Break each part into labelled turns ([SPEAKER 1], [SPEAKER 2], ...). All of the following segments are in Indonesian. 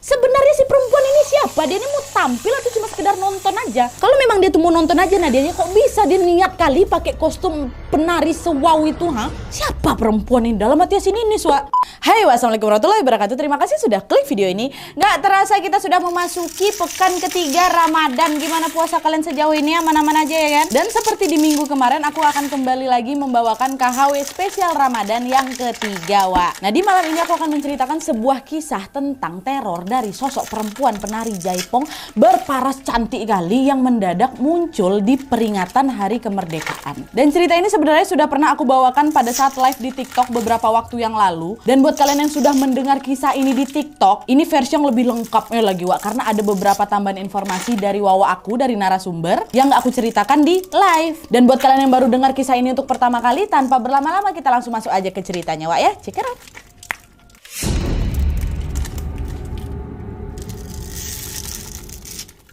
[SPEAKER 1] sebenarnya si perempuan ini siapa? Dia ini mau tampil atau cuma sekedar nonton aja? Kalau memang dia tuh mau nonton aja, Nadianya kok bisa dia niat kali pakai kostum penari sewow itu, ha? Siapa perempuan ini? Dalam hati si Ninis, Wak. Hai, wassalamualaikum warahmatullahi wabarakatuh. Terima kasih sudah klik video ini. Nggak terasa kita sudah memasuki pekan ketiga Ramadan. Gimana puasa kalian sejauh ini? Aman-aman aja ya kan? Dan seperti di minggu kemarin, aku akan kembali lagi membawakan KHW spesial Ramadan yang ketiga, Wak. Nah, di malam ini aku akan menceritakan sebuah kisah tentang teror dari sosok perempuan penari jaipong berparas cantik kali yang mendadak muncul di peringatan Hari Kemerdekaan. Dan cerita ini sebenarnya sudah pernah aku bawakan pada saat live di TikTok beberapa waktu yang lalu. Dan buat kalian yang sudah mendengar kisah ini di TikTok, ini versi yang lebih lengkapnya lagi, Wak, karena ada beberapa tambahan informasi dari wawa aku, dari narasumber yang gak aku ceritakan di live. Dan buat kalian yang baru dengar kisah ini untuk pertama kali, tanpa berlama-lama kita langsung masuk aja ke ceritanya, Wak, ya. Check it out.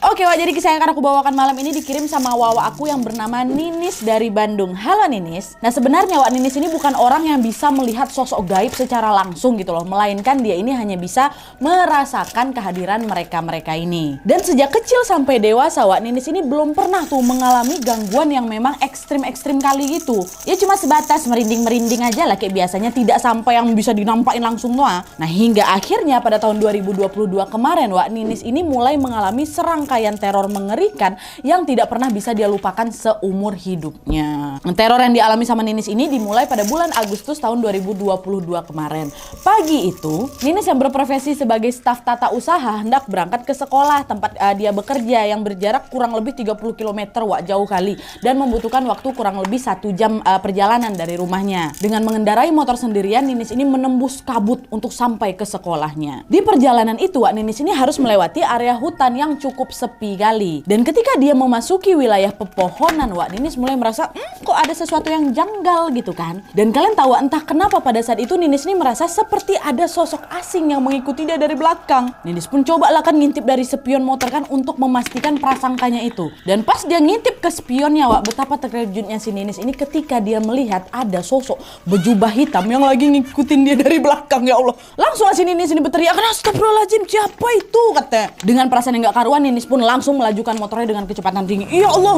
[SPEAKER 1] Oke, Wak, jadi kisah yang akan aku bawakan malam ini dikirim sama wawa aku yang bernama Ninis dari Bandung. Halo Ninis. Nah, sebenarnya Wak, Ninis ini bukan orang yang bisa melihat sosok gaib secara langsung gitu loh, melainkan dia ini hanya bisa merasakan kehadiran mereka-mereka ini. Dan sejak kecil sampai dewasa, Wak, Ninis ini belum pernah tuh mengalami gangguan yang memang ekstrim-ekstrim kali gitu. Ya cuma sebatas merinding-merinding aja lah kayak biasanya, tidak sampai yang bisa dinampakin langsung tuh. Nah, hingga akhirnya pada tahun 2022 kemarin, Wak, Ninis ini mulai mengalami serangkaian teror mengerikan yang tidak pernah bisa dia lupakan seumur hidupnya. Teror yang dialami sama Ninis ini dimulai pada bulan Agustus tahun 2022 kemarin. Pagi itu, Ninis yang berprofesi sebagai staf tata usaha hendak berangkat ke sekolah tempat dia bekerja yang berjarak kurang lebih 30 km, Wak, jauh kali, dan membutuhkan waktu kurang lebih 1 jam perjalanan dari rumahnya. Dengan mengendarai motor sendirian, Ninis ini menembus kabut untuk sampai ke sekolahnya. Di perjalanan itu, Wak, Ninis ini harus melewati area hutan yang cukup sepi kali. Dan ketika dia memasuki wilayah pepohonan, Wak, Ninis mulai merasa kok ada sesuatu yang janggal gitu kan. Dan kalian tahu entah kenapa pada saat itu Ninis ini merasa seperti ada sosok asing yang mengikuti dia dari belakang. Ninis pun coba lah kan ngintip dari spion motor kan untuk memastikan prasangkanya itu. Dan pas dia ngintip ke spionnya, Wak, betapa terkejutnya si Ninis ini ketika dia melihat ada sosok berjubah hitam yang lagi ngikutin dia dari belakang. Ya Allah, langsung si Ninis ini berteriak, "Astagfirullahaladzim, siapa itu?" katanya. Dengan perasaan yang gak karuan, Ninis pun langsung melajukan motornya dengan kecepatan tinggi. Ya Allah,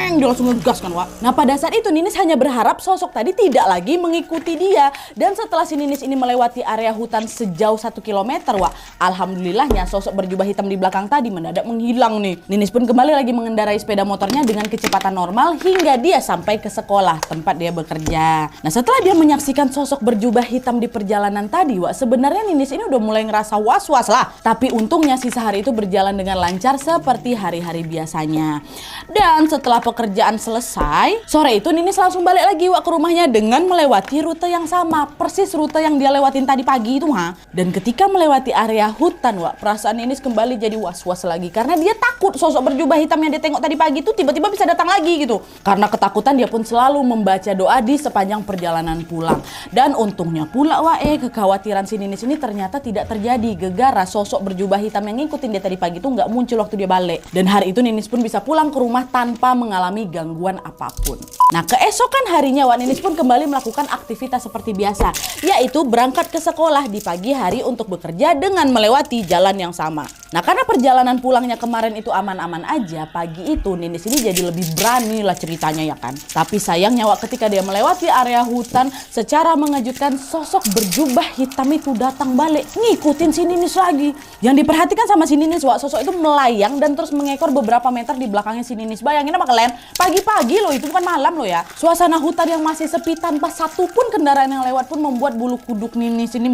[SPEAKER 1] dia langsung ngegas kan, Wak. Nah, pada saat itu Ninis hanya berharap sosok tadi tidak lagi mengikuti dia. Dan setelah si Ninis ini melewati area hutan sejauh 1 km, Wak, alhamdulillahnya sosok berjubah hitam di belakang tadi mendadak menghilang nih. Ninis pun kembali lagi mengendarai sepeda motornya dengan kecepatan normal hingga dia sampai ke sekolah tempat dia bekerja. Nah, setelah dia menyaksikan sosok berjubah hitam di perjalanan tadi, Wak, sebenarnya Ninis ini udah mulai ngerasa was-was lah. Tapi untungnya sisa hari itu berjalan dengan lancar seperti hari-hari biasanya. Dan setelah pekerjaan selesai, sore itu Ninis langsung balik lagi, Wak, ke rumahnya dengan melewati rute yang sama, persis rute yang dia lewatin tadi pagi itu, ha. Dan ketika melewati area hutan, Wak, perasaan Ninis kembali jadi was-was lagi karena dia takut sosok berjubah hitam yang dia tengok tadi pagi itu tiba-tiba bisa datang lagi gitu. Karena ketakutan dia pun selalu membaca doa di sepanjang perjalanan pulang. Dan untungnya pula, Wak, kekhawatiran si Ninis ini ternyata tidak terjadi gegara sosok berjubah hitam yang ngikutin dia tadi pagi itu nggak muncul waktu dia balik. Dan hari itu Ninis pun bisa pulang ke rumah tanpa mengalami gangguan apapun. Nah, keesokan harinya, Wak, Ninis pun kembali melakukan aktivitas seperti biasa, yaitu berangkat ke sekolah di pagi hari untuk bekerja dengan melewati jalan yang sama. Nah, karena perjalanan pulangnya kemarin itu aman-aman aja, pagi itu Ninis ini jadi lebih berani lah ceritanya ya kan. Tapi sayangnya, Wak, ketika dia melewati area hutan, secara mengejutkan sosok berjubah hitam itu datang balik ngikutin si Ninis lagi. Yang diperhatikan sama si Ninis, Wak, sosok itu melayang dan terus mengekor beberapa meter di belakangnya si Ninis. Bayangin sama kalian, pagi-pagi loh, itu bukan malam loh ya. Suasana hutan yang masih sepi tanpa satupun kendaraan yang lewat pun membuat bulu kuduk Ninis ini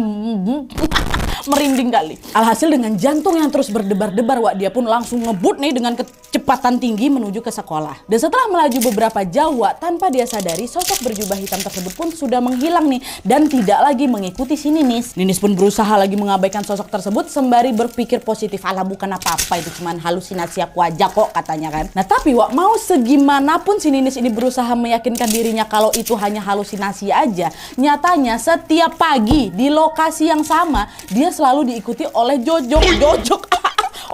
[SPEAKER 1] merinding kali. Alhasil dengan jantung yang terus berdebar-debar, Wak, dia pun langsung ngebut nih dengan kecepatan tinggi menuju ke sekolah. Dan setelah melaju beberapa jauh, Wak, tanpa dia sadari sosok berjubah hitam tersebut pun sudah menghilang nih dan tidak lagi mengikuti si Ninis. Ninis pun berusaha lagi mengabaikan sosok tersebut sembari berpikir positif, alah bukan apa-apa, itu cuman halusinasi aku aja kok katanya kan. Nah, tapi, Wak, mau segimanapun si Ninis ini berusaha meyakinkan dirinya kalau itu hanya halusinasi aja, nyatanya setiap pagi di lokasi yang sama dia selalu diikuti oleh Jojok.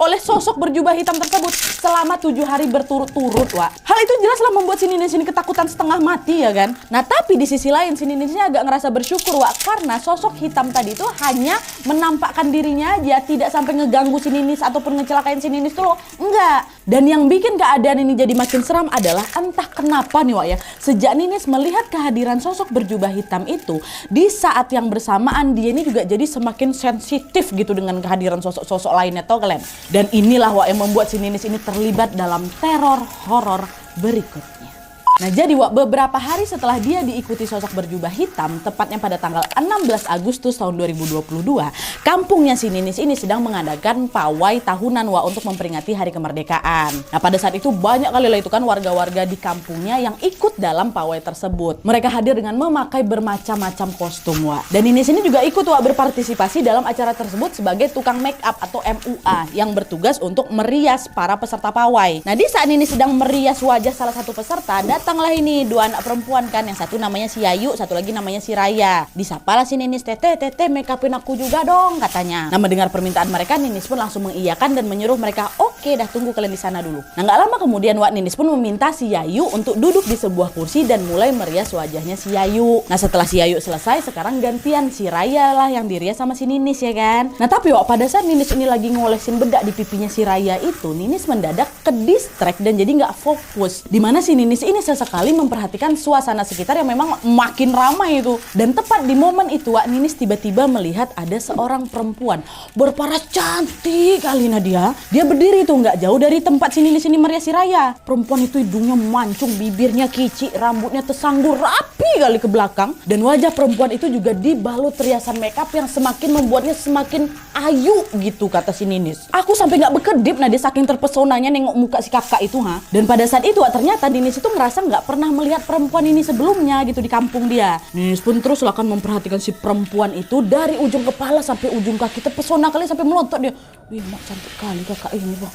[SPEAKER 1] oleh sosok berjubah hitam tersebut selama 7 hari berturut-turut, Wak. Hal itu jelaslah membuat si Ninis ini ketakutan setengah mati, ya kan? Nah, tapi di sisi lain si Ninis ini agak ngerasa bersyukur, Wak, karena sosok hitam tadi itu hanya menampakkan dirinya aja, tidak sampai ngeganggu si Ninis ataupun ngecelakain si Ninis tuh loh. Enggak. Dan yang bikin keadaan ini jadi makin seram adalah entah kenapa nih, Wak, ya. Sejak Ninis melihat kehadiran sosok berjubah hitam itu, di saat yang bersamaan dia ini juga jadi semakin sensitif gitu dengan kehadiran sosok-sosok lainnya, tau kalian? Dan inilah, Wak, yang membuat si Ninis ini terlibat dalam teror horor berikutnya. Nah, jadi, Wak, beberapa hari setelah dia diikuti sosok berjubah hitam, tepatnya pada tanggal 16 Agustus tahun 2022, kampungnya si Ninis ini sedang mengadakan pawai tahunan, Wak, untuk memperingati hari kemerdekaan. Nah, pada saat itu banyak kali lah itu kan warga-warga di kampungnya yang ikut dalam pawai tersebut. Mereka hadir dengan memakai bermacam-macam kostum, Wak. Dan Ninis ini juga ikut, Wak, berpartisipasi dalam acara tersebut sebagai tukang make up atau MUA yang bertugas untuk merias para peserta pawai. Nah, di saat Ninis sedang merias wajah salah satu peserta, datanglah ini dua anak perempuan kan, yang satu namanya si Yayu, satu lagi namanya si Raya. Disapalah si Ninis, "Teteh, make upin aku juga dong," katanya. Nah, mendengar permintaan mereka, Ninis pun langsung mengiyakan dan menyuruh mereka, "Oke, dah tunggu kalian di sana dulu." Nah, nggak lama kemudian, Wak, Ninis pun meminta si Yayu untuk duduk di sebuah kursi dan mulai merias wajahnya si Yayu. Nah, setelah si Yayu selesai, sekarang gantian si Raya lah yang dirias sama si Ninis, ya kan. Nah, tapi, Wak, pada saat Ninis ini lagi ngolesin bedak di pipinya si Raya itu, Ninis mendadak ke distract dan jadi nggak fokus. Dimana si Ninis ini sesekali memperhatikan suasana sekitar yang memang makin ramai itu. Dan tepat di momen itu, Wak, Ninis tiba-tiba melihat ada seorang perempuan berparas cantik kali Nadia. Dia berdiri tuh nggak jauh dari tempat si Ninis ini merias si Raya. Perempuan itu hidungnya mancung, bibirnya kicik, rambutnya tersanggur rapi kali ke belakang. Dan wajah perempuan itu juga dibalut riasan makeup yang semakin membuatnya semakin ayu gitu, kata si Ninis. Aku sampai nggak berkedip, Nadia, saking terpesonanya nengok muka si kakak itu, ha. Dan pada saat itu, Wak, ternyata Ninis itu ngerasa nggak pernah melihat perempuan ini sebelumnya gitu di kampung dia. Ninis pun terus akan memperhatikan si perempuan itu dari ujung kepala sampai ujung kaki, terpesona kali sampai melotot dia. Wih, mak cantik kali kakak ini, Bang.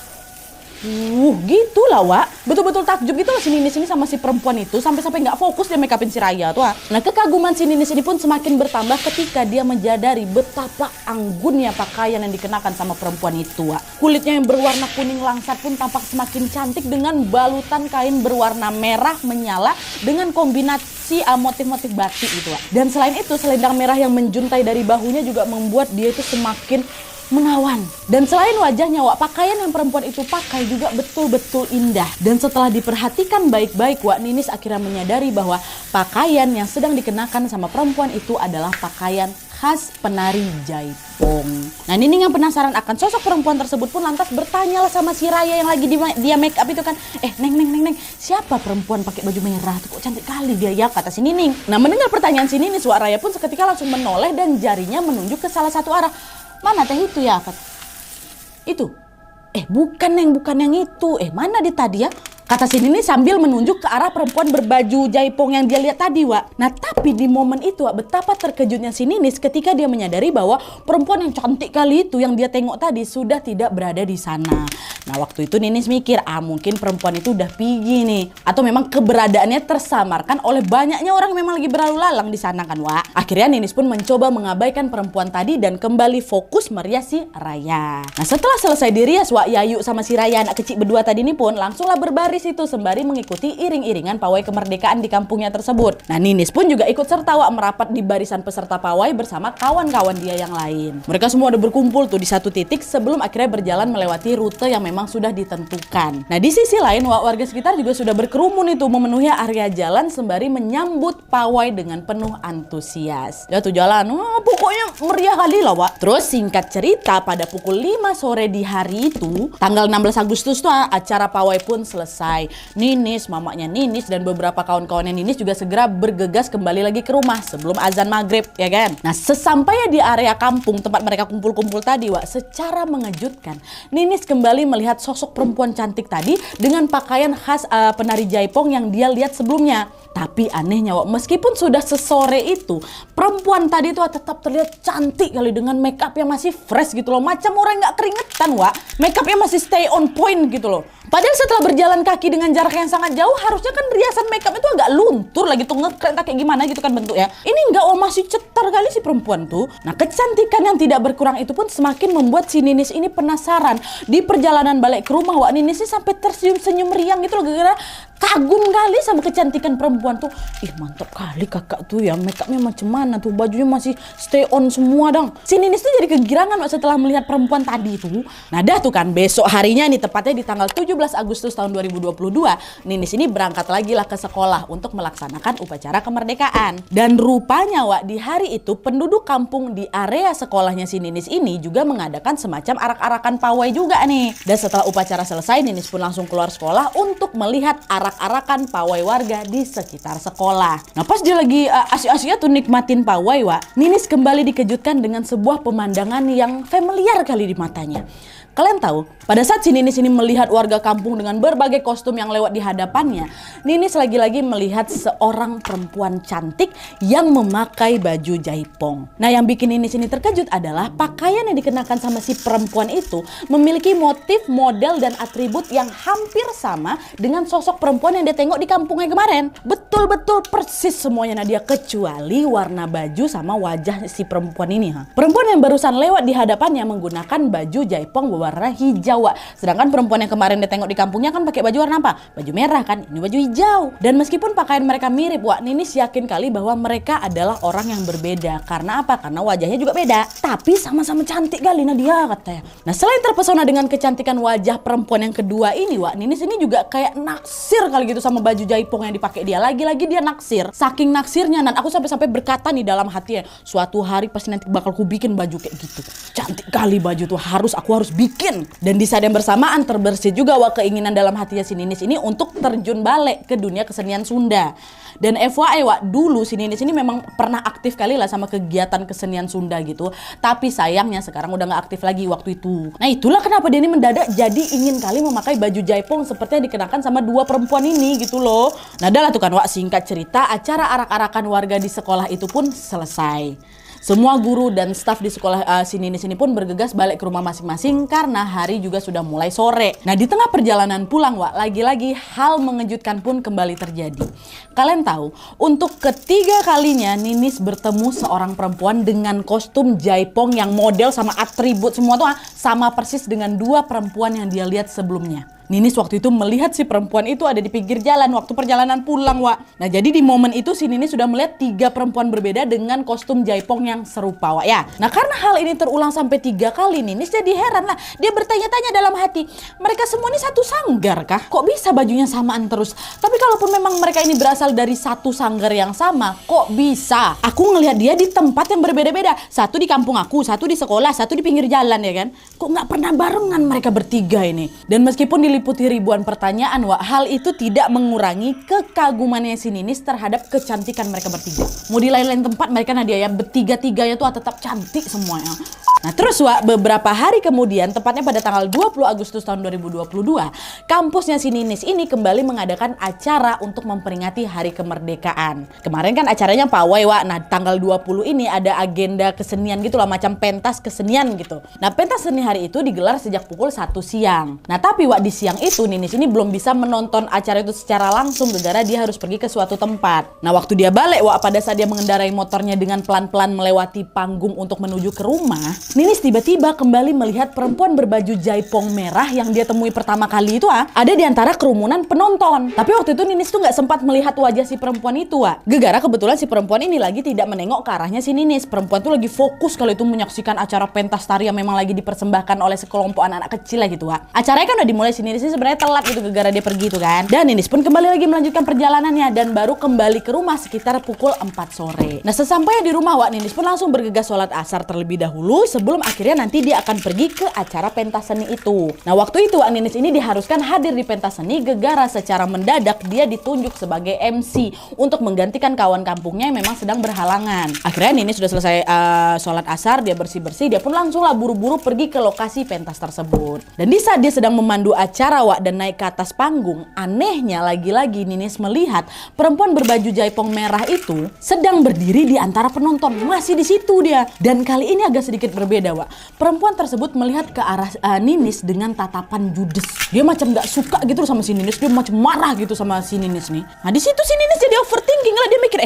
[SPEAKER 1] Gitulah, Wak. Betul-betul takjub gitu loh si Ninis ini sama si perempuan itu, sampai-sampai nggak fokus dia make upin si Raya tuh, ha. Nah, kekaguman si Ninis ini pun semakin bertambah ketika dia menyadari betapa anggunnya pakaian yang dikenakan sama perempuan itu, Wak. Kulitnya yang berwarna kuning langsat pun tampak semakin cantik dengan balutan kain berwarna merah menyala dengan kombinasi motif-motif batik gitu, Wak. Dan selain itu, selendang merah yang menjuntai dari bahunya juga membuat dia itu semakin menawan. Dan selain wajahnya, Wak, pakaian yang perempuan itu pakai juga betul-betul indah. Dan setelah diperhatikan baik-baik, Wak, Ninis akhirnya menyadari bahwa pakaian yang sedang dikenakan sama perempuan itu adalah pakaian khas penari jaipong. Nah, Nining yang penasaran akan sosok perempuan tersebut pun lantas bertanyalah sama si Raya yang lagi dia make up itu kan, Neng, siapa perempuan pakai baju merah tuh, kok cantik kali dia ya, kata si Nining. Nah, mendengar pertanyaan si Ninis, Wak, Raya pun seketika langsung menoleh dan jarinya menunjuk ke salah satu arah. "Mana teh itu ya?" "Itu." Bukan yang itu. Mana di tadi ya?" kata si Ninis sambil menunjuk ke arah perempuan berbaju jaipong yang dia lihat tadi, Wak. Nah, tapi di momen itu, Wak, betapa terkejutnya si Ninis ketika dia menyadari bahwa perempuan yang cantik kali itu yang dia tengok tadi sudah tidak berada di sana. Nah, waktu itu Ninis mikir, mungkin perempuan itu udah pergi nih, atau memang keberadaannya tersamarkan oleh banyaknya orang yang memang lagi berlalu lalang di sana kan, Wak. Akhirnya Ninis pun mencoba mengabaikan perempuan tadi dan kembali fokus merias si Raya. Nah, setelah selesai dirias, Wak, Yayu sama si Raya anak kecil berdua tadi ini pun langsunglah berbaris itu sembari mengikuti iring-iringan pawai kemerdekaan di kampungnya tersebut. Nah, Ninis pun juga ikut serta, Wak, merapat di barisan peserta pawai bersama kawan-kawan dia yang lain. Mereka semua udah berkumpul tuh di satu titik sebelum akhirnya berjalan melewati rute yang memang sudah ditentukan. Nah, di sisi lain, Wak, warga sekitar juga sudah berkerumun itu memenuhi area jalan sembari menyambut pawai dengan penuh antusias. Ya tuh jalan, pokoknya meriah kali lah, Wak. Terus singkat cerita, pada pukul 5 sore di hari itu, tanggal 16 Agustus tuh acara pawai pun selesai. Ninis, mamanya Ninis, dan beberapa kawan-kawannya Ninis juga segera bergegas kembali lagi ke rumah sebelum azan maghrib, ya kan? Nah, sesampainya di area kampung tempat mereka kumpul-kumpul tadi, Wak, secara mengejutkan, Ninis kembali melihat sosok perempuan cantik tadi dengan pakaian khas penari jaipong yang dia lihat sebelumnya. Tapi anehnya, Wak, meskipun sudah sesore itu, perempuan tadi tuh tetap terlihat cantik kali dengan make up yang masih fresh gitu loh. Macam orang nggak keringetan, Wak. Make upnya masih stay on point gitu loh. Padahal setelah berjalan kaki dengan jarak yang sangat jauh, harusnya kan riasan makeup itu agak luntur lagi tuh, ngekeren kayak gimana gitu kan bentuknya. Ini enggak, masih cetar kali si perempuan tuh. Nah, kecantikan yang tidak berkurang itu pun semakin membuat si Ninis ini penasaran. Di perjalanan balik ke rumah, Wak Ninis ini sampai tersenyum-senyum riang gitu loh, gara-gara kagum kali sama kecantikan perempuan tuh. Ih, mantap kali kakak tuh ya, makeupnya macam mana tuh, bajunya masih stay on semua dong. Si Ninis tuh jadi kegirangan setelah melihat perempuan tadi tuh. Nah dah tuh kan, besok harinya nih, tepatnya di tanggal 17 Agustus tahun 2022, Ninis ini berangkat lagi lah ke sekolah untuk melaksanakan upacara kemerdekaan. Dan rupanya Wak, di hari itu penduduk kampung di area sekolahnya si Ninis ini juga mengadakan semacam arak-arakan pawai juga nih. Dan setelah upacara selesai, Ninis pun langsung keluar sekolah untuk melihat arak-arakan pawai warga di sekitar sekolah. Nah, pas dia lagi asyik-asyiknya tuh nikmatin pawai, Wak, Ninis kembali dikejutkan dengan sebuah pemandangan yang familiar kali di matanya. Kalian tahu, pada saat si Ninis ini melihat warga kampung dengan berbagai kostum yang lewat di hadapannya, Ninis lagi-lagi melihat seorang perempuan cantik yang memakai baju jaipong. Nah, yang bikin Ninis ini terkejut adalah pakaian yang dikenakan sama si perempuan itu memiliki motif, model, dan atribut yang hampir sama dengan sosok perempuan yang dia tengok di kampungnya kemarin. Betul-betul persis semuanya Nadia, kecuali warna baju sama wajah si perempuan ini. Perempuan yang barusan lewat di hadapannya menggunakan baju jaipong warna hijau, Wak. Sedangkan perempuan yang kemarin dia tengok di kampungnya kan pakai baju warna apa? Baju merah kan, ini baju hijau. Dan meskipun pakaian mereka mirip, Wak, Ninis yakin kali bahwa mereka adalah orang yang berbeda. Karena apa? Karena wajahnya juga beda. Tapi sama-sama cantik kali Nadia, katanya. Nah, selain terpesona dengan kecantikan wajah perempuan yang kedua ini, Wak, Ninis ini juga kayak naksir kali gitu sama baju jaipong yang dipakai dia. Lagi-lagi dia naksir. Saking naksirnya, dan aku sampai berkata nih dalam hatinya, suatu hari pasti nanti bakal ku bikin baju kayak gitu. Cantik kali baju tuh, aku harus bikin. Dan di saat yang bersamaan terbersit juga Wak keinginan dalam hatinya si Ninis ini untuk terjun balik ke dunia kesenian Sunda. Dan FYI, Wak, dulu si Ninis ini memang pernah aktif kali lah sama kegiatan kesenian Sunda gitu. Tapi sayangnya sekarang udah gak aktif lagi waktu itu. Nah, itulah kenapa dia ini mendadak jadi ingin kali memakai baju jaipong seperti yang dikenakan sama dua perempuan ini gitu loh. Nah, adalah tuh kan, Wak, singkat cerita, acara arak-arakan warga di sekolah itu pun selesai. Semua guru dan staf di sekolah si Ninis ini pun bergegas balik ke rumah masing-masing karena hari juga sudah mulai sore. Nah, di tengah perjalanan pulang, Wak, lagi-lagi hal mengejutkan pun kembali terjadi. Kalian tahu, untuk ketiga kalinya Ninis bertemu seorang perempuan dengan kostum jaipong yang model sama atribut semua tuh sama persis dengan dua perempuan yang dia lihat sebelumnya. Ninis waktu itu melihat si perempuan itu ada di pinggir jalan waktu perjalanan pulang, Wak. Nah, jadi di momen itu si Ninis sudah melihat tiga perempuan berbeda dengan kostum jaipong yang serupa, Wak, ya. Nah, karena hal ini terulang sampai 3 kali, Ninis jadi heran lah. Dia bertanya-tanya dalam hati, mereka semua ini satu sanggar kah? Kok bisa bajunya samaan terus? Tapi kalaupun memang mereka ini berasal dari satu sanggar yang sama, kok bisa? Aku ngelihat dia di tempat yang berbeda-beda. Satu di kampung aku, satu di sekolah, satu di pinggir jalan, ya kan? Kok nggak pernah barengan mereka bertiga ini? Dan meskipun diliputi ribuan pertanyaan, Wak, hal itu tidak mengurangi kekagumannya si Ninis terhadap kecantikan mereka bertiga. Mau di lain-lain tempat mereka Nadia ya bertiga-tiganya tuh tetap cantik semuanya. Nah, terus, Wak, beberapa hari kemudian, tepatnya pada tanggal 20 Agustus tahun 2022, kampusnya si Ninis ini kembali mengadakan acara untuk memperingati Hari Kemerdekaan. Kemarin kan acaranya pawai, Wak. Nah, tanggal 20 ini ada agenda kesenian gitu lah, macam pentas kesenian gitu. Nah, pentas seni hari itu digelar sejak pukul 1 siang. Nah, tapi, Wak, di siang itu Ninis ini belum bisa menonton acara itu secara langsung gara-gara dia harus pergi ke suatu tempat. Nah, waktu dia balik, Wak, pada saat dia mengendarai motornya dengan pelan-pelan melewati panggung untuk menuju ke rumah, Ninis tiba-tiba kembali melihat perempuan berbaju jaipong merah yang dia temui pertama kali itu ada di antara kerumunan penonton. Tapi waktu itu Ninis tuh nggak sempat melihat wajah si perempuan itu, Gegara kebetulan si perempuan ini lagi tidak menengok ke arahnya si Ninis. Perempuan tuh lagi fokus kalau itu menyaksikan acara pentas tari yang memang lagi dipersembahkan oleh sekelompok anak-anak kecil lah gitu, Acaranya kan udah dimulai, si Ninis ini sebenarnya telat gitu gegara dia pergi tuh kan. Dan Ninis pun kembali lagi melanjutkan perjalanannya dan baru kembali ke rumah sekitar pukul 4 sore. Nah, sesampainya di rumah, Wak, Ninis pun langsung bergegas sholat asar terlebih dahulu sebelum akhirnya nanti dia akan pergi ke acara pentas seni itu. Nah, waktu itu Wak, Ninis ini diharuskan hadir di pentas seni gegara secara mendadak dia ditunjuk sebagai MC untuk menggantikan kawan kampungnya yang memang sedang berhalangan. Akhirnya Ninis sudah selesai sholat asar, dia bersih-bersih, dia pun langsung lah buru-buru pergi ke lokasi pentas tersebut. Dan di saat dia sedang memandu acara acara Wak dan naik ke atas panggung, anehnya lagi-lagi Ninis melihat perempuan berbaju jaipong merah itu sedang berdiri di antara penonton. Masih di situ dia. Dan kali ini agak sedikit berbeda Wak. Perempuan tersebut melihat ke arah Ninis dengan tatapan judes. Dia macam gak suka gitu sama si Ninis. Dia macam marah gitu sama si Ninis nih. Nah di situ si Ninis jadi overthinking lah. Dia mikir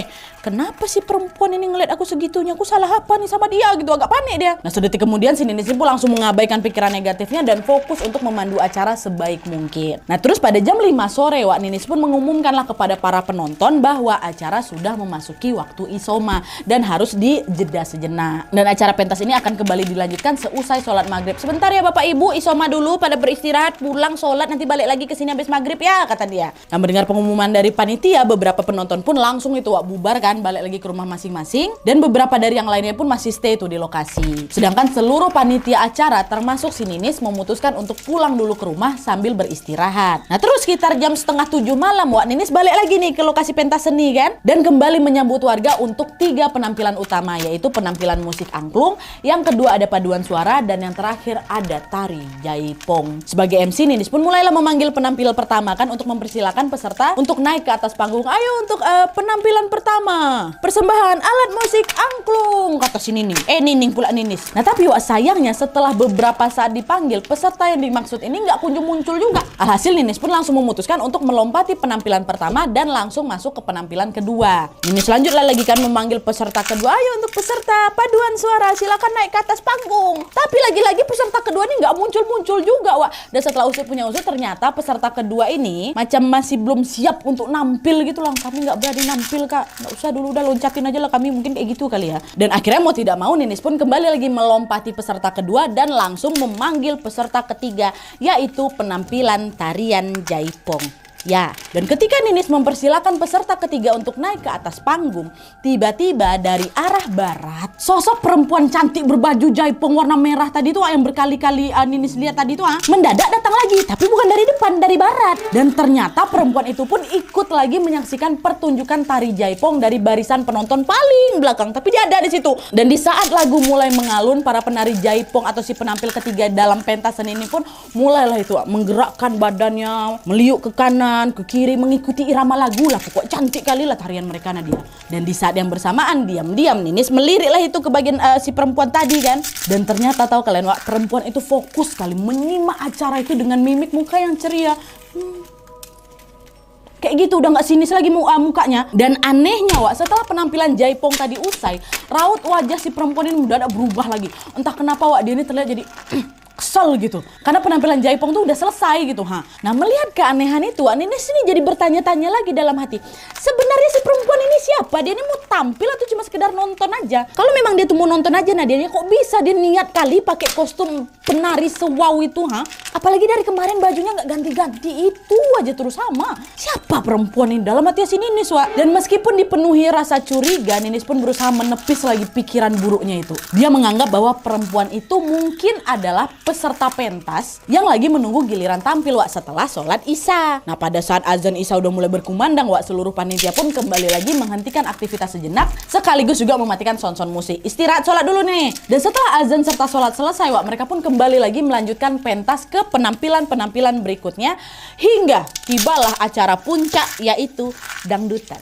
[SPEAKER 1] kenapa sih perempuan ini ngeliat aku segitunya? Aku salah apa nih sama dia gitu. Agak panik dia. Nah sedetik kemudian si Ninis pun langsung mengabaikan pikiran negatifnya dan fokus untuk memandu acara sebaik mungkin. Nah terus pada jam 5 sore Wak, Ninis pun mengumumkanlah kepada para penonton bahwa acara sudah memasuki waktu isoma dan harus dijeda sejenak. Dan acara pentas ini akan kembali dilanjutkan seusai sholat maghrib. Sebentar ya Bapak Ibu, isoma dulu pada beristirahat, pulang sholat, nanti balik lagi ke sini habis maghrib ya, kata dia. Nah mendengar pengumuman dari panitia, beberapa penonton pun langsung itu Wak bubar kan, balik lagi ke rumah masing-masing. Dan beberapa dari yang lainnya pun masih stay tuh di lokasi. Sedangkan seluruh panitia acara termasuk si Ninis memutuskan untuk pulang dulu ke rumah sambil beristirahat. Nah terus sekitar jam 6:30 malam Wak, Ninis balik lagi nih ke lokasi pentas seni kan, dan kembali menyambut warga untuk 3 penampilan utama, yaitu penampilan musik angklung, yang kedua ada paduan suara, dan yang terakhir ada tari jaipong. Sebagai MC, Ninis pun mulailah memanggil penampil pertama kan untuk mempersilahkan peserta untuk naik ke atas panggung. Ayo untuk penampilan pertama, persembahan alat musik angklung, kata si Nining. Nining pula Ninis. Nah tapi Wak, sayangnya setelah beberapa saat dipanggil, peserta yang dimaksud ini nggak kunjung muncul juga. Alhasil Ninis pun langsung memutuskan untuk melompati penampilan pertama dan langsung masuk ke penampilan kedua. Ninis lanjutlah lagi kan memanggil peserta kedua. Ayo untuk peserta paduan suara, silakan naik ke atas panggung. Tapi lagi-lagi peserta kedua ini nggak muncul-muncul juga Wak. Dan setelah usut punya usut, ternyata peserta kedua ini macam masih belum siap untuk nampil gitu lah. Kami nggak berani nampil Kak, nggak usah dulu, udah loncatin aja lah kami, mungkin kayak gitu kali ya. Dan akhirnya mau tidak mau Ninis pun kembali lagi melompati peserta kedua dan langsung memanggil peserta ketiga, yaitu penampilan tarian jaipong. Ya, dan ketika Ninis mempersilahkan peserta ketiga untuk naik ke atas panggung, tiba-tiba dari arah barat, sosok perempuan cantik berbaju jaipong warna merah tadi tuh yang berkali-kali Ninis lihat tadi tuh mendadak datang lagi, tapi bukan dari depan, dari barat. Dan ternyata perempuan itu pun ikut lagi menyaksikan pertunjukan tari jaipong dari barisan penonton paling belakang, tapi dia ada di situ. Dan di saat lagu mulai mengalun, para penari jaipong atau si penampil ketiga dalam pentas seni ini pun mulailah itu menggerakkan badannya, meliuk ke kanan, ke kiri, mengikuti irama lagu lah. Pokok cantik kali lah tarian mereka Nadia. Dan di saat yang bersamaan diam-diam Ninis melirik lah itu ke bagian si perempuan tadi kan. Dan ternyata tahu kalian Wak, perempuan itu fokus sekali menyimak acara itu dengan mimik muka yang ceria. Kayak gitu, udah gak sinis lagi mukanya. Dan anehnya Wak, setelah penampilan jaipong tadi usai, raut wajah si perempuan ini mendadak berubah lagi. Entah kenapa Wak, dia ini terlihat jadi kesel gitu, karena penampilan jaipong tuh udah selesai gitu. Nah melihat keanehan itu, Ninis ini jadi bertanya-tanya lagi dalam hati, sebenarnya si perempuan ini siapa? Dia ini mau tampil atau cuma sekedar nonton aja? Kalau memang dia tuh mau nonton aja, Nadia, kok bisa dia niat kali pakai kostum penari sewow itu? Apalagi dari kemarin bajunya nggak ganti-ganti, itu aja terus sama. Siapa perempuan ini? Dalam hati si Ninis Wak. Dan meskipun dipenuhi rasa curiga, Ninis pun berusaha menepis lagi pikiran buruknya itu. Dia menganggap bahwa perempuan itu mungkin adalah peserta pentas yang lagi menunggu giliran tampil Wak setelah sholat isya. Nah pada saat azan isya udah mulai berkumandang Wak, seluruh panitia pun kembali lagi menghentikan aktivitas sejenak, sekaligus juga mematikan sound-sound musik. Istirahat sholat dulu nih. Dan setelah azan serta sholat selesai Wak, mereka pun kembali lagi melanjutkan pentas ke penampilan-penampilan berikutnya, hingga tibalah acara puncak, yaitu dangdutan.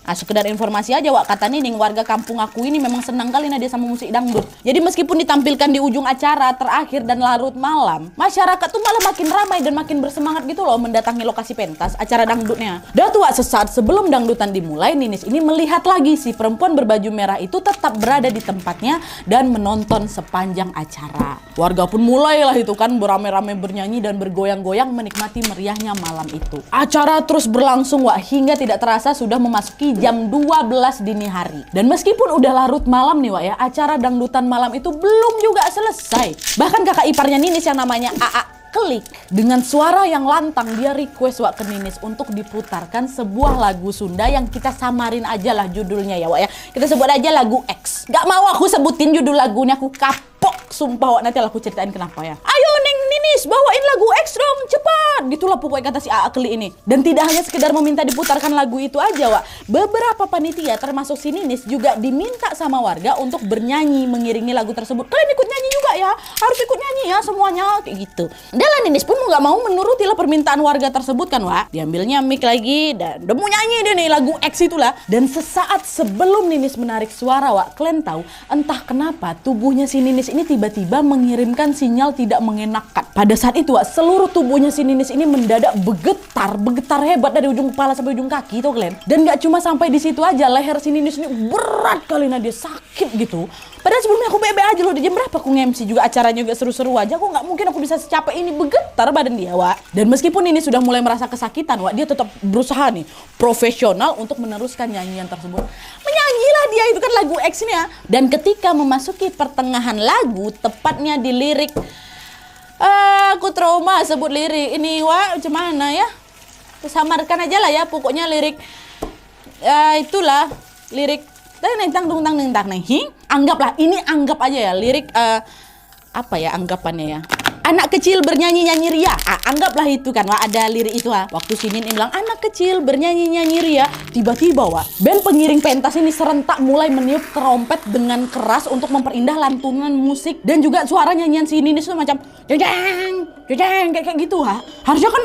[SPEAKER 1] Sekedar informasi aja Wak, kata Nining, warga kampung aku ini memang senang kali Nadia sama musik dangdut. Jadi meskipun ditampilkan di ujung acara terakhir dan larut malam, masyarakat tuh malah makin ramai dan makin bersemangat gitu loh mendatangi lokasi pentas acara dangdutnya. Dan tuh Wak, sesaat sebelum dangdutan dimulai, Ninis ini melihat lagi si perempuan berbaju merah itu tetap berada di tempatnya dan menonton sepanjang acara. Warga pun mulailah itu kan beramai-ramai bernyanyi dan bergoyang-goyang menikmati meriahnya malam itu. Acara terus berlangsung Wak, hingga tidak terasa sudah memasuki jam 12 dini hari. Dan meskipun udah larut malam nih Wak ya, acara dangdutan malam itu belum juga selesai. Bahkan kakak iparnya Ninis yang namanya Aa Kelik, dengan suara yang lantang dia request Wak ke Ninis untuk diputarkan sebuah lagu Sunda yang kita samarin aja lah judulnya ya Wak ya. Kita sebut aja lagu X. Gak mau aku sebutin judul lagunya, aku kapok sumpah Wak, nanti aku ceritain kenapa ya. Ayo Ninis bawain lagu X dong, cepat. gitulah pokoknya kata si Aa Keli ini. Dan tidak hanya sekedar meminta diputarkan lagu itu aja, Wak. Beberapa panitia termasuk si Ninis juga diminta sama warga untuk bernyanyi mengiringi lagu tersebut. Kalian ikut nyanyi juga ya, harus ikut nyanyi ya semuanya, kayak gitu. Dan lah Ninis pun mau gak mau menurutilah permintaan warga tersebut kan, Wak. Diambilnya mic lagi dan udah mau nyanyi deh nih lagu X itulah. Dan sesaat sebelum Ninis menarik suara, Wak, kalian tahu entah kenapa tubuhnya si Ninis ini tiba-tiba mengirimkan sinyal tidak mengenakan. Pada saat itu, Wak, seluruh tubuhnya si Ninis ini mendadak bergetar hebat dari ujung kepala sampai ujung kaki tuh kalian. Dan gak cuma sampai di situ aja, leher si Ninis ini berat kali, nah dia sakit gitu. Padahal sebelumnya aku bebe aja loh, di jam berapa aku nge-MC juga acaranya juga seru-seru aja. Aku gak mungkin aku bisa secapek ini, bergetar badan dia, Wak. Dan meskipun ini sudah mulai merasa kesakitan, Wak, dia tetap berusaha nih profesional untuk meneruskan nyanyian tersebut. Menyanyilah dia, itu kan lagu X ini ya. Dan ketika memasuki pertengahan lagu, tepatnya di lirik aku trauma sebut lirik ini, Wak, macam mana ya? Samarkan aja lah ya, pokoknya lirik itulah lirik anggaplah ini, anggap aja ya lirik apa ya anggapannya ya, anak kecil bernyanyi-nyanyi ria. Anggaplah itu kan, Wak, ada lirik itu, Wak. Waktu si Nin bilang anak kecil bernyanyi-nyanyi ria, tiba-tiba, Wak, band pengiring pentas ini serentak mulai meniup trompet dengan keras untuk memperindah lantunan musik. Dan juga suara nyanyian si Nin itu macam jeng kayak gitu, Wak. Harusnya kan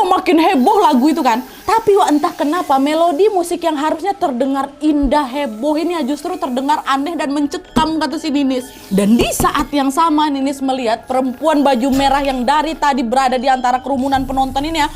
[SPEAKER 1] makin heboh lagu itu kan. Tapi, Wak, entah kenapa melodi musik yang harusnya terdengar indah heboh ini justru terdengar aneh dan mencekam, kata si Ninis. Dan di saat yang sama Ninis melihat perempuan baju merah yang dari tadi berada di antara kerumunan penonton ini ya,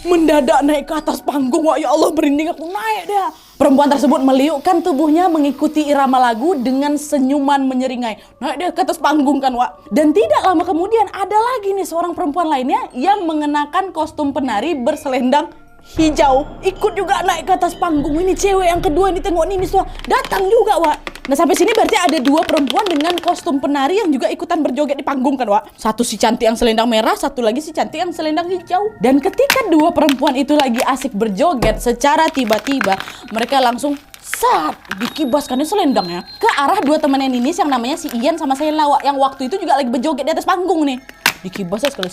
[SPEAKER 1] mendadak naik ke atas panggung. Wah, ya Allah, merinding aku, naik dia. Perempuan tersebut meliukkan tubuhnya mengikuti irama lagu dengan senyuman menyeringai. Naik dia ke atas panggung kan, Wak. Dan tidak lama kemudian ada lagi nih seorang perempuan lainnya yang mengenakan kostum penari berselendang hijau, ikut juga naik ke atas panggung. Ini cewek yang kedua ini, tengok Ninis tuh datang juga, Wak. Nah, sampai sini berarti ada dua perempuan dengan kostum penari yang juga ikutan berjoget di panggung kan, Wak. Satu si cantik yang selendang merah, satu lagi si cantik yang selendang hijau. Dan ketika dua perempuan itu lagi asik berjoget, secara tiba-tiba mereka langsung dikibaskannya selendangnya ke arah dua temannya Ninis yang namanya si Ian sama Sela, Wak, yang waktu itu juga lagi berjoget di atas panggung nih. Dikibasnya sekali.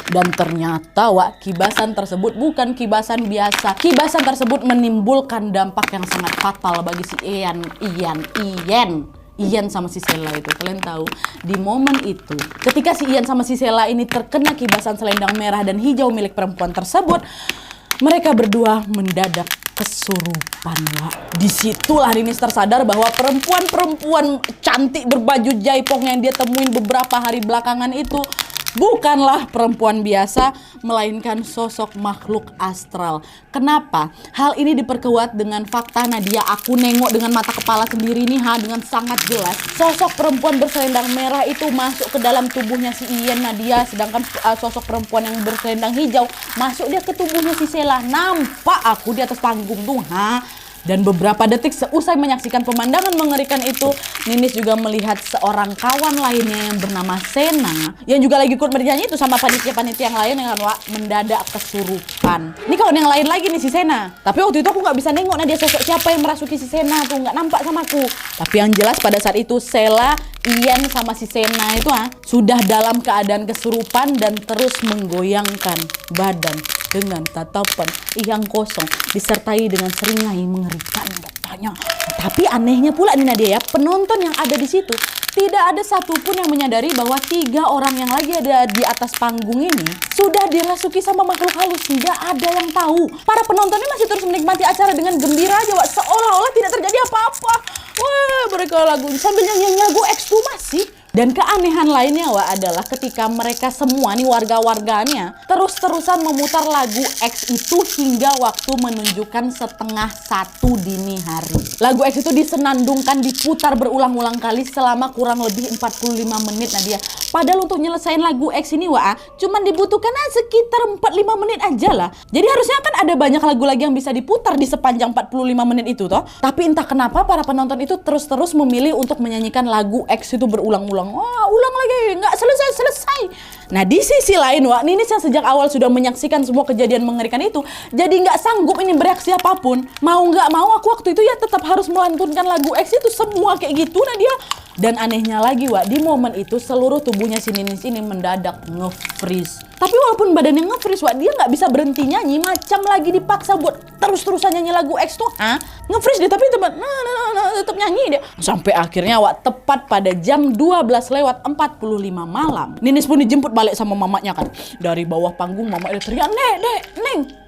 [SPEAKER 1] Dan ternyata, Wak, kibasan tersebut bukan kibasan biasa. Kibasan tersebut menimbulkan dampak yang sangat fatal bagi si Ian sama si Sela itu. Kalian tahu, di momen itu ketika si Ian sama si Sela ini terkena kibasan selendang merah dan hijau milik perempuan tersebut, mereka berdua mendadak kesurupan, Wak. Disitulah Ninis tersadar bahwa perempuan-perempuan cantik berbaju jaipong yang dia temuin beberapa hari belakangan itu bukanlah perempuan biasa, melainkan sosok makhluk astral. Kenapa? Hal ini diperkuat dengan fakta, Nadia. Aku nengok dengan mata kepala sendiri nih, dengan sangat jelas. Sosok perempuan berselendang merah itu masuk ke dalam tubuhnya si Ian, Nadia. Sedangkan sosok perempuan yang berselendang hijau masuk dia ke tubuhnya si Sela. Nampak aku di atas panggung tuh, Dan beberapa detik seusai menyaksikan pemandangan mengerikan itu, Ninis juga melihat seorang kawan lainnya yang bernama Sena, yang juga lagi ikut bernyanyi itu sama panitia-panitia yang lain yang mendadak kesurupan. Ini kawan yang lain lagi nih, si Sena. Tapi waktu itu aku nggak bisa nengok dia sosok siapa yang merasuki si Sena tuh, nggak nampak sama aku. Tapi yang jelas pada saat itu Sela, Ian sama si Sena itu sudah dalam keadaan kesurupan dan terus menggoyangkan badan dengan tatapan yang kosong disertai dengan seringai mengerikan katanya. Tapi anehnya pula nih, Nadia, ya, penonton yang ada di situ tidak ada satupun yang menyadari bahwa 3 orang yang lagi ada di atas panggung ini sudah dirasuki sama makhluk halus. Tidak ada yang tahu. Para penontonnya masih terus menikmati acara dengan gembira aja, Wak, seolah-olah tidak terjadi apa-apa. Wah, mereka lagu sambil nyanyi lagu X tuh masih. Dan keanehan lainnya, Wak, adalah ketika mereka semua nih warga-warganya terus-terusan memutar lagu X itu hingga waktu menunjukkan 12:30 dini hari. Lagu X itu disenandungkan, diputar berulang-ulang kali selama kurang lebih 45 menit, Nadia. Padahal untuk nyelesain lagu X ini, Wak, cuman dibutuhkan sekitar 45 menit aja lah. Jadi harusnya kan ada banyak lagu lagi yang bisa diputar di sepanjang 45 menit itu toh. Tapi entah kenapa para penonton itu terus-terus memilih untuk menyanyikan lagu X itu berulang-ulang. Wah, ulang lagi, nggak selesai-selesai. Nah, di sisi lain, Wak, Ninis yang sejak awal sudah menyaksikan semua kejadian mengerikan itu, jadi nggak sanggup ini bereaksi apapun. Mau nggak mau, aku waktu itu ya tetap harus melantunkan lagu X itu semua kayak gitu. Nah, dia Dan anehnya lagi Wak, di momen itu seluruh tubuhnya si Ninis ini mendadak nge-freeze. Tapi walaupun badannya nge-freeze Wak, dia nggak bisa berhenti nyanyi, macam lagi dipaksa buat terus-terusan nyanyi lagu X tuh. Nge-freeze dia, tapi tetap nyanyi dia. Sampai akhirnya Wak, tepat pada jam 12:45 malam, Ninis pun dijemput balik sama mamanya kan. Dari bawah panggung mama dia teriak,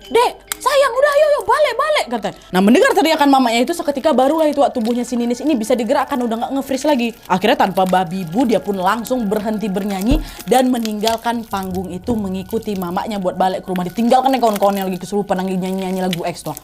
[SPEAKER 1] Dek, sayang udah ayo balik katanya. Nah mendengar teriakan mamanya itu seketika barulah itu tubuhnya si Ninis ini bisa digerakkan, udah nggak nge-freeze lagi. Akhirnya tanpa babi bu dia pun langsung berhenti bernyanyi dan meninggalkan panggung itu mengikuti mamanya buat balik ke rumah. Ditinggalkan ya kawan-kawannya lagi kesurupan lagi nyanyi lagu X tuh.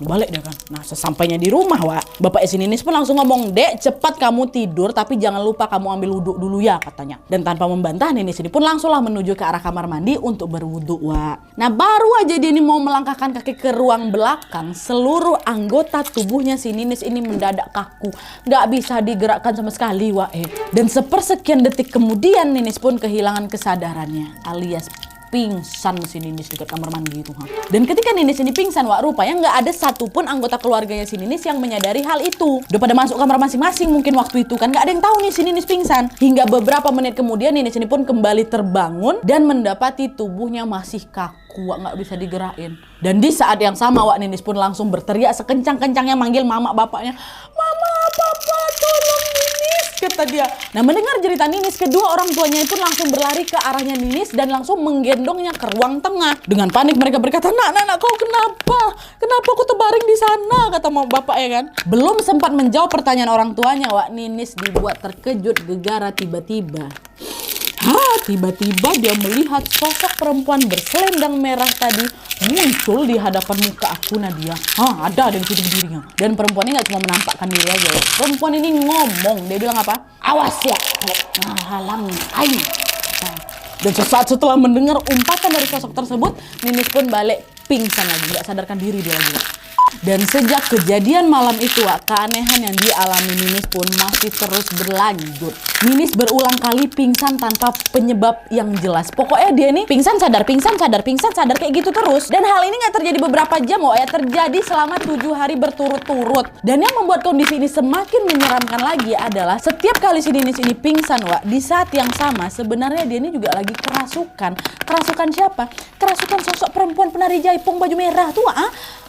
[SPEAKER 1] Balik dia kan. Nah sesampainya di rumah Wak, bapak si Ninis pun langsung ngomong, Dek cepat kamu tidur tapi jangan lupa kamu ambil wudhu dulu ya katanya. Dan tanpa membantah Ninis ini pun langsunglah menuju ke arah kamar mandi untuk berwudhu Wak. Nah baru aja dia ini mau melangkahkan kaki ke ruang belakang, seluruh anggota tubuhnya si Ninis ini mendadak kaku, nggak bisa digerakkan sama sekali Wak. Dan sepersekian detik kemudian Ninis pun kehilangan kesadarannya alias pingsan si Ninis dekat kamar mandi itu. Dan ketika Ninis ini pingsan Wak, rupanya nggak ada satupun anggota keluarganya si Ninis yang menyadari hal itu. Udah pada masuk kamar masing-masing mungkin waktu itu kan, nggak ada yang tahu nih si Ninis pingsan. Hingga beberapa menit kemudian Ninis ini pun kembali terbangun dan mendapati tubuhnya masih kaku Wak, nggak bisa digerakin. Dan di saat yang sama Wak, Ninis pun langsung berteriak sekencang-kencangnya manggil mama bapaknya, Mama, Papa, tolong Ninis, kata dia. Nah mendengar cerita Ninis, kedua orang tuanya itu langsung berlari ke arahnya Ninis dan langsung menggendongnya ke ruang tengah. Dengan panik mereka berkata, Nak, kau kenapa? Kenapa kau terbaring di sana? Kata mama bapak ya kan. Belum sempat menjawab pertanyaan orang tuanya Wak, Ninis dibuat terkejut gegara tiba-tiba. Tiba-tiba dia melihat sosok perempuan berselendang merah tadi muncul di hadapan muka aku Nadia. Ada di situ berdirinya. Dan perempuan ini nggak cuma menampakkan diri aja ya. Perempuan ini ngomong, dia bilang apa? Awas ya, halangi, ayo. Dan sesaat setelah mendengar umpatan dari sosok tersebut, Ninis pun balik pingsan lagi, nggak sadarkan diri dia lagi. Dan sejak kejadian malam itu Wak, keanehan yang dialami Ninis pun masih terus berlanjut. Ninis berulang kali pingsan tanpa penyebab yang jelas. Pokoknya dia ini pingsan sadar kayak gitu terus. Dan hal ini nggak terjadi beberapa jam Wak, ya terjadi selama 7 hari berturut-turut. Dan yang membuat kondisi ini semakin menyeramkan lagi adalah setiap kali si Ninis ini pingsan Wak, di saat yang sama sebenarnya dia ini juga lagi kerasukan. Kerasukan siapa? Kerasukan sosok perempuan penari jaipong baju merah tuh Wak.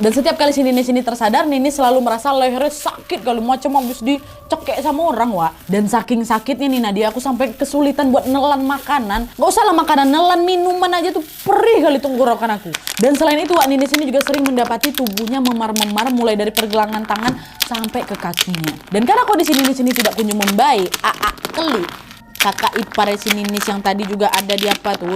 [SPEAKER 1] Dan setiap kali si Ninis ini tersadar, Ninis selalu merasa lehernya sakit kalau macam habis dicekek sama orang Wak. Dan saking sakitnya nih Nadia, aku sampai kesulitan buat nelan makanan. Gak usah lah makanan, nelan minuman aja tuh perih kali tenggorokan aku. Dan selain itu Wak, Ninis ini juga sering mendapati tubuhnya memar-memar mulai dari pergelangan tangan sampai ke kakinya. Dan karena kondisi Ninis ini tidak kunjung membaik, Keli, kakak ipar si Ninis yang tadi juga ada di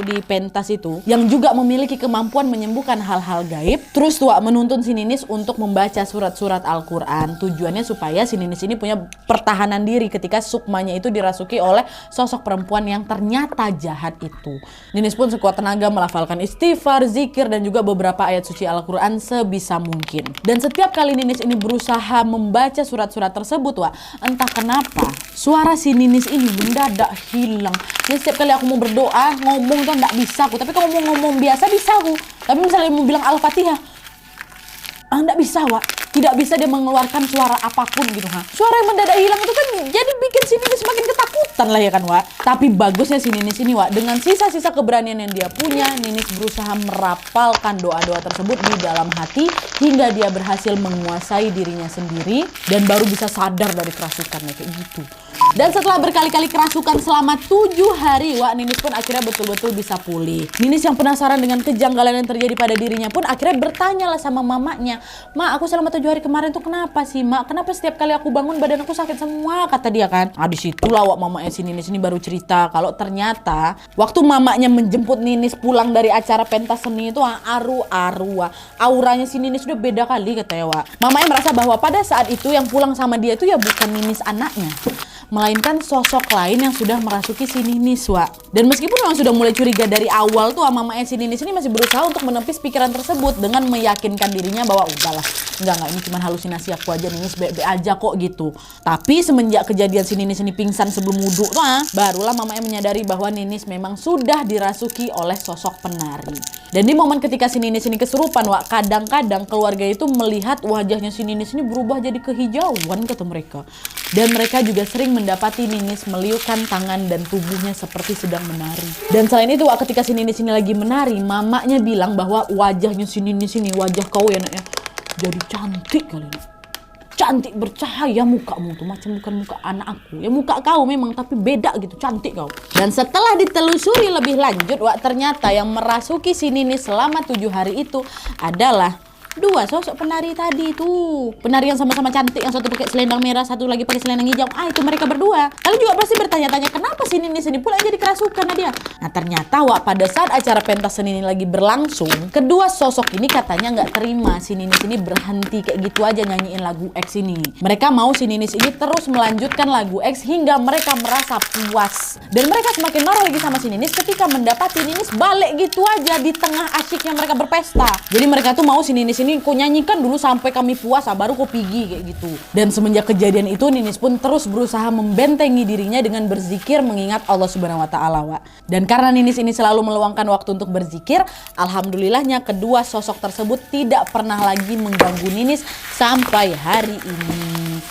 [SPEAKER 1] di pentas itu, yang juga memiliki kemampuan menyembuhkan hal-hal gaib, terus tuh menuntun si Ninis untuk membaca surat-surat Al-Quran. Tujuannya supaya si Ninis ini punya pertahanan diri ketika sukmanya itu dirasuki oleh sosok perempuan yang ternyata jahat itu. Ninis pun sekuat tenaga melafalkan istighfar, zikir, dan juga beberapa ayat suci Al-Quran sebisa mungkin. Dan setiap kali Ninis ini berusaha membaca surat-surat tersebut entah kenapa suara si Ninis ini mendadak hilang. Jadi setiap kali aku mau berdoa, ngomong tuh nggak bisa aku. Tapi kalau mau ngomong biasa bisa aku. Tapi misalnya mau bilang Al-Fatihah, nggak bisa Wak. Tidak bisa dia mengeluarkan suara apapun gitu Suara yang mendadak hilang itu kan jadi bikin si Ninis semakin ketakutan lah ya kan Wak. Tapi bagusnya si Ninis ini Wak, dengan sisa-sisa keberanian yang dia punya, Ninis berusaha merapalkan doa-doa tersebut di dalam hati hingga dia berhasil menguasai dirinya sendiri dan baru bisa sadar dari kerasukannya kayak gitu. Dan setelah berkali-kali kerasukan selama 7 hari Wak, Ninis pun akhirnya betul-betul bisa pulih. Ninis yang penasaran dengan kejanggalan yang terjadi pada dirinya pun akhirnya bertanya lah sama mamanya, Mak, aku selama 7 hari kemarin tuh kenapa sih Mak? Kenapa setiap kali aku bangun badan aku sakit semua? Kata dia kan. Di situlah Wak, mamanya si Ninis ini baru cerita kalau ternyata waktu mamanya menjemput Ninis pulang dari acara pentas seni itu aru-aru auranya si Ninis udah beda kali katanya Wak. Mamanya merasa bahwa pada saat itu yang pulang sama dia itu ya bukan Ninis anaknya, melainkan sosok lain yang sudah merasuki si Ninis Wak. Dan meskipun memang sudah mulai curiga dari awal tuh, mamanya si Ninis ini masih berusaha untuk menepis pikiran tersebut dengan meyakinkan dirinya bahwa udahlah, enggak ini cuma halusinasi aku aja, Ninis baik-baik aja kok gitu. Tapi semenjak kejadian si Ninis ini pingsan sebelum wudhu tuh barulah mamanya menyadari bahwa Ninis memang sudah dirasuki oleh sosok penari. Dan di momen ketika si Ninis ini kesurupan Wak, kadang-kadang keluarga itu melihat wajahnya si Ninis ini berubah jadi kehijauan kata mereka. Dan mereka juga sering mendapati Ninis meliukkan tangan dan tubuhnya seperti sedang menari. Dan selain itu Wak, ketika si Ninis ini lagi menari, mamanya bilang bahwa wajahnya si Ninis ini, wajah kau ya naknya, jadi cantik kali ini. Cantik bercahaya mukamu tuh, macam bukan muka anak aku. Ya muka kau memang tapi beda gitu, cantik kau. Dan setelah ditelusuri lebih lanjut Wak, ternyata yang merasuki si Ninis selama 7 hari itu adalah 2 sosok penari tadi tuh. Penari yang sama-sama cantik, yang satu pakai selendang merah, satu lagi pakai selendang hijau. Itu mereka berdua. Kalian juga pasti bertanya-tanya kenapa si Ninis ini pula jadi kerasukan dia. Nah ternyata Wak, pada saat acara pentas seni ini lagi berlangsung, kedua sosok ini katanya nggak terima si Ninis ini berhenti kayak gitu aja nyanyiin lagu X ini. Mereka mau si Ninis ini terus melanjutkan lagu X hingga mereka merasa puas. Dan mereka semakin marah lagi sama si Ninis ketika mendapati Ninis balik gitu aja di tengah asyiknya mereka berpesta. Jadi mereka tuh mau si Ninis ini kau nyanyikan dulu sampai kami puas, baru kau pergi kayak gitu. Dan semenjak kejadian itu Ninis pun terus berusaha membentengi dirinya dengan berzikir mengingat Allah Subhanahu wa taala, Wak. Dan karena Ninis ini selalu meluangkan waktu untuk berzikir, alhamdulillahnya kedua sosok tersebut tidak pernah lagi mengganggu Ninis sampai hari ini.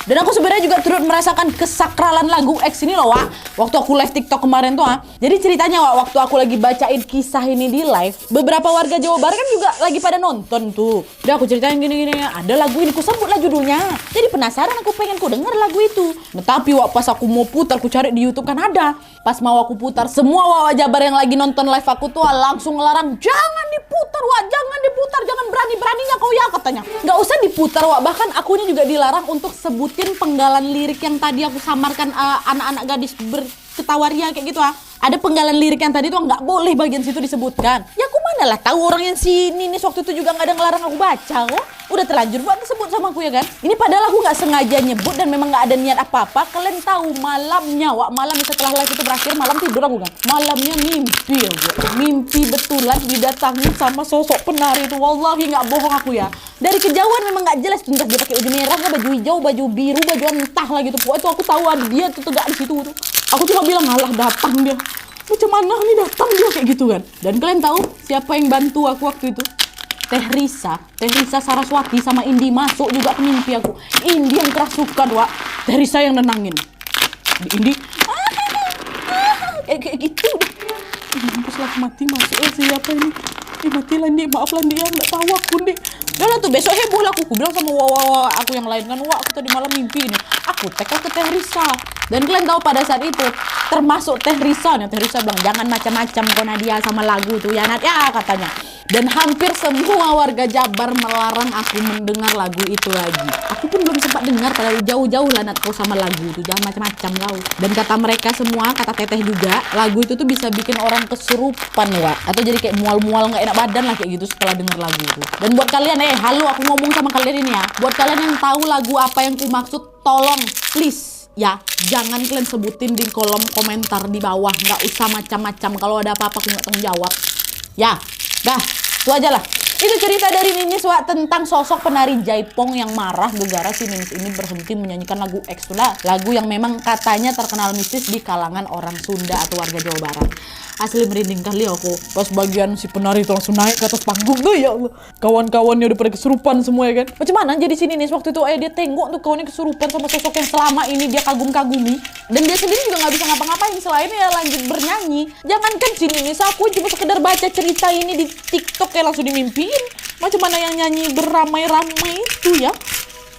[SPEAKER 1] Dan aku sebenarnya juga turut merasakan kesakralan lagu X ini loh, Wak. Waktu aku live TikTok kemarin tuh, Jadi ceritanya, Wak, waktu aku lagi bacain kisah ini di live, beberapa warga Jawa Barat kan juga lagi pada nonton tuh. Udah aku ceritain gini-gini, ada lagu ini, ku sebutlah judulnya. Jadi penasaran, aku pengen ku denger lagu itu. Nah, tapi Wak, pas aku mau putar, ku cari di YouTube kan ada. Pas mau aku putar, semua Wak Jabar yang lagi nonton live aku tuh langsung ngelarang, jangan diputar, Wak, jangan diputar, jangan berani-beraninya kau ya, katanya. Nggak usah diputar, Wak, bahkan aku ini juga dilarang untuk sebutin penggalan lirik yang tadi aku samarkan anak-anak gadis berketawaria kayak gitu, Ada penggalan lirik yang tadi tuh nggak boleh bagian situ disebutkan. Ya aku mana lah tahu orang yang si Ninis waktu itu juga nggak ada ngelarang aku baca kok. Udah terlanjur buat disebut sama aku ya kan. Ini padahal aku nggak sengaja nyebut dan memang nggak ada niat apa-apa. Kalian tahu malamnya, Wak, malam setelah live itu berakhir, malam tidur aku kan. Malamnya mimpi ya, mimpi betulan didatangi sama sosok penari itu. Wallahi nggak bohong aku ya. Dari kejauhan memang nggak jelas, entah dia pakai baju merah, baju hijau, baju biru, baju entah lah gitu. Pokoknya itu aku tahu ada dia tuh tegak di situ tuh. Aku cuma bilang, alah datang dia. Macam mana nih datang dia kayak gitu kan. Dan kalian tahu siapa yang bantu aku waktu itu? Teh Risa Saraswati sama Indi masuk juga ke mimpi aku. Indi yang kerasukan, Wak. Teh Risa yang nenangin. Indi kayak gitu deh. Mampus lah mati masuk siapa ini? Mati lah Indi, maaf lah Indi, nggak tahu aku Indi. Udah lah tuh besok heboh lah aku bilang sama Wawa aku yang lain kan, Wak, aku tadi malam mimpi ini. Aku teka ke Teh Risa. Dan kalian tahu pada saat itu termasuk Teh Risa nih, Teh Risa bilang jangan macam-macam kok Nadia sama lagu tuh ya Nat ya katanya. Dan hampir semua warga Jabar melarang aku mendengar lagu itu lagi. Aku pun belum sempat dengar, padahal jauh-jauh lah Nat kau sama lagu itu, jangan macam-macam kau. Dan kata mereka semua, kata Teteh juga, lagu itu tuh bisa bikin orang kesurupan, Wak, atau jadi kayak mual-mual nggak enak badan lah kayak gitu setelah dengar lagu itu. Dan buat kalian halo, aku ngomong sama kalian ini ya, buat kalian yang tahu lagu apa yang ku maksud, tolong please ya, jangan kalian sebutin di kolom komentar di bawah. Nggak usah macam-macam, kalau ada apa-apa aku nggak tanggung jawab ya. Dah, itu aja lah. Itu cerita dari Ninis, Wak, tentang sosok penari Jaipong yang marah gara-gara si Ninis ini berhenti menyanyikan lagu X, lagu yang memang katanya terkenal mistis di kalangan orang Sunda atau warga Jawa Barat. Asli merinding kali aku pas bagian si penari itu langsung naik ke atas panggung tuh, ya Allah. Kawan-kawannya udah pada kesurupan semua ya kan. Macam mana jadi si Ninis waktu itu dia tengok tuh kawannya kesurupan sama sosok yang selama ini dia kagum-kagumi. Dan dia sendiri juga nggak bisa ngapa-ngapain selain ya lanjut bernyanyi. Jangankan si Ninis, aku cuma sekedar baca cerita ini di TikTok kayak langsung dimimpiin. Macam mana yang nyanyi beramai-ramai itu ya.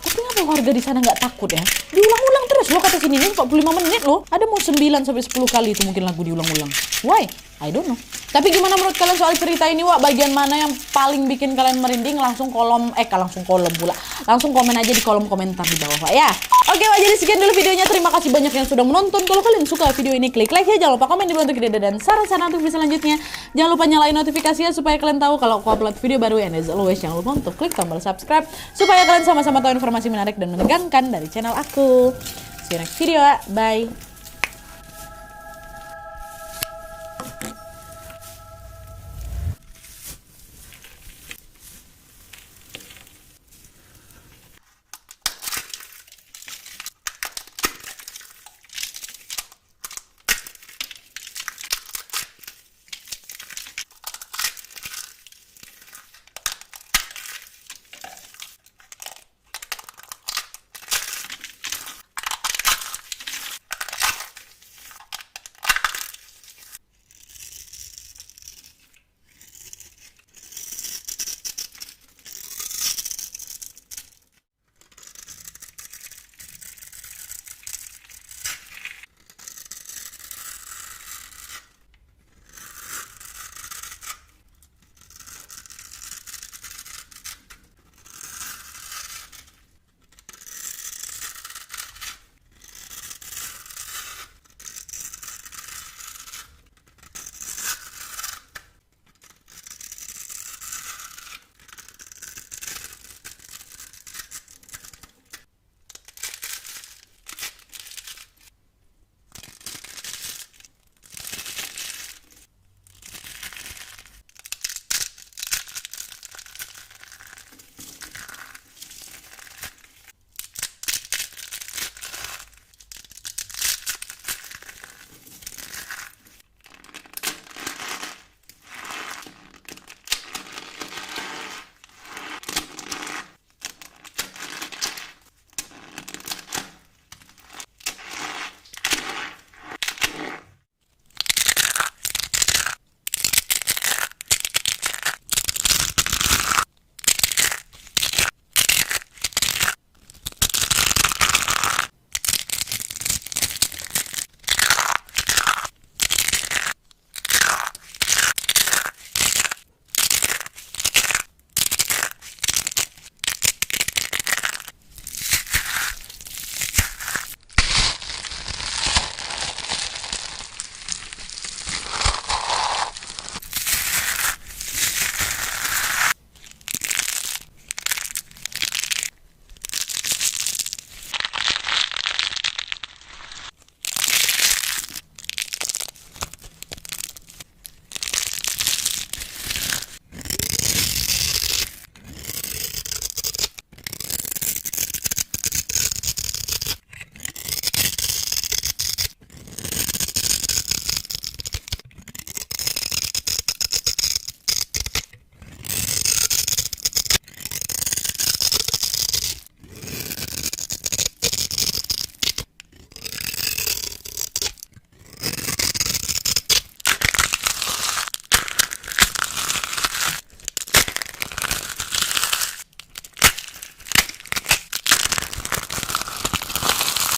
[SPEAKER 1] Tapi kenapa warga di sana nggak takut ya? Diulang-ulang terus loh kata sini, 45 menit loh. Ada mau 9 sampai 10 kali itu mungkin lagu diulang-ulang. Why? I don't know. Tapi gimana menurut kalian soal cerita ini, Wak? Bagian mana yang paling bikin kalian merinding? Langsung komen aja di kolom komentar di bawah, Wak, ya. Oke, Wak, jadi sekian dulu videonya. Terima kasih banyak yang sudah menonton. Kalau kalian suka video ini, klik like ya. Jangan lupa komen di bawah untuk ide dan saran-saran untuk video selanjutnya. Jangan lupa nyalain notifikasinya supaya kalian tahu kalau aku upload video baru. And as always, jangan lupa untuk klik tombol subscribe supaya kalian sama-sama tahu informasi menarik dan menegangkan dari channel aku. See you next video, Wak. Bye.